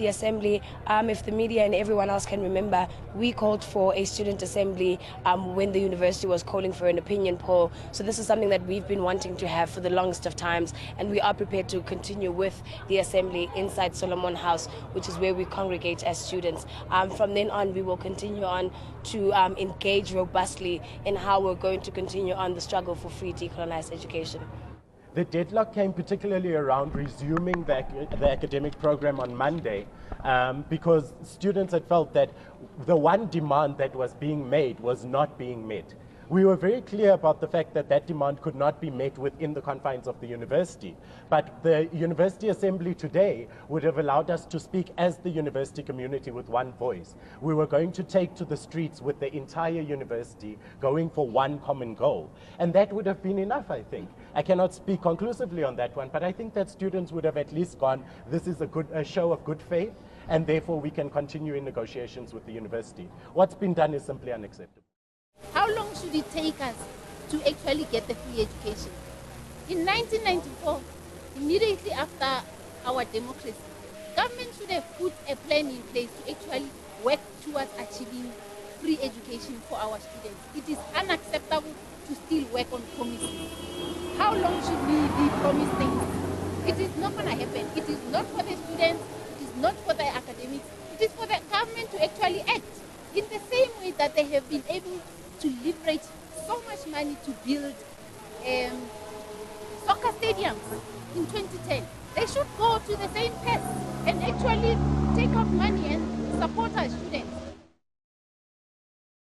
the assembly, if the media and everyone else can remember, we called for a student assembly when the university was calling for an opinion poll. So this is something that we've been wanting to have for the longest of times, and we are prepared to continue with the assembly inside Solomon House, which is where we congregate as students. From then on, we will continue on to engage robustly in how we're going to continue on the struggle for free decolonized education. The deadlock came particularly around resuming the academic program on Monday because students had felt that the one demand that was being made was not being met. We were very clear about the fact that that demand could not be met within the confines of the university. But the University Assembly today would have allowed us to speak as the university community with one voice. We were going to take to the streets with the entire university going for one common goal. And that would have been enough, I think. I cannot speak conclusively on that one, but I think that students would have at least gone, this is a show of good faith, and therefore we can continue in negotiations with the university. What's been done is simply unacceptable. How long should it take us to actually get the free education? In 1994, immediately after our democracy, government should have put a plan in place to actually work towards achieving free education for our students. It is unacceptable to still work on promises. How long should we be promised things? It is not going to happen. It is not for the students, it is not for the academics, it is for the government to actually act in the same way that they have been able to liberate so much money to build soccer stadiums in 2010. They should go to the same path and actually take out money and support our students.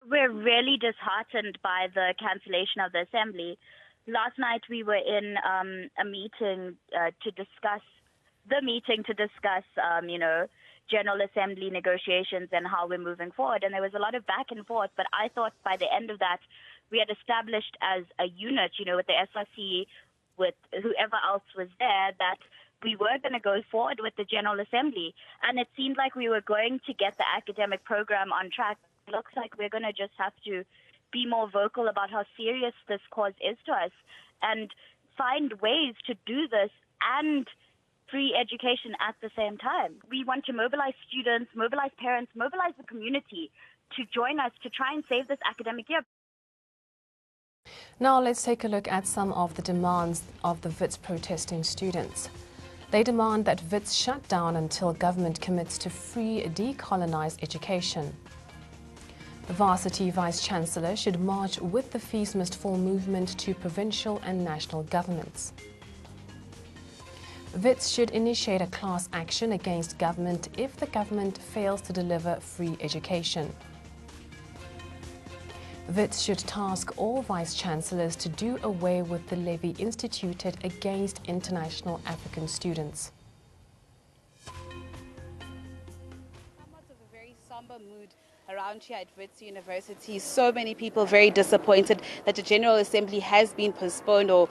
We're really disheartened by the cancellation of the assembly. Last night we were in a meeting to discuss General Assembly negotiations and how we're moving forward. And there was a lot of back and forth, but I thought by the end of that, we had established as a unit, with the SRC, with whoever else was there, that we were going to go forward with the General Assembly. And it seemed like we were going to get the academic program on track. It looks like we're going to just have to be more vocal about how serious this cause is to us and find ways to do this and free education at the same time. We want to mobilize students, mobilize parents, mobilize the community to join us to try and save this academic year. Now let's take a look at some of the demands of the Wits protesting students. They demand that Wits shut down until government commits to free decolonized education. The Varsity Vice-Chancellor should march with the Fees Must Fall movement to provincial and national governments. Wits should initiate a class action against government if the government fails to deliver free education. Wits should task all vice-chancellors to do away with the levy instituted against international African students. Somewhat of a very somber mood around here at Wits University. So many people very disappointed that the General Assembly has been postponed or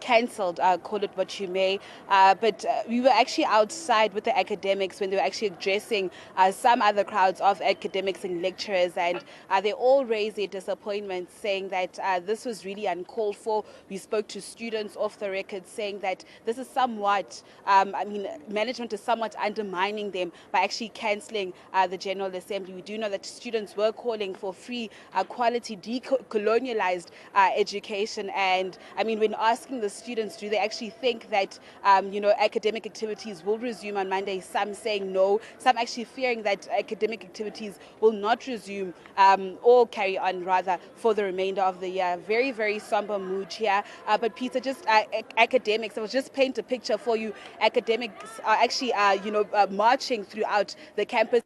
cancelled, call it what you may. But we were actually outside with the academics when they were actually addressing some other crowds of academics and lecturers, and they all raised their disappointment, saying that this was really uncalled for. We spoke to students off the record saying that this is somewhat, management is somewhat undermining them by actually cancelling the General Assembly. We do know that students were calling for free, quality, decolonialized education. And when asking the students, do they actually think that, academic activities will resume on Monday? Some saying no, some actually fearing that academic activities will not resume or carry on rather for the remainder of the year. Very, very somber mood here. But Peter, just academics, I will just paint a picture for you. Academics are actually, marching throughout the campus.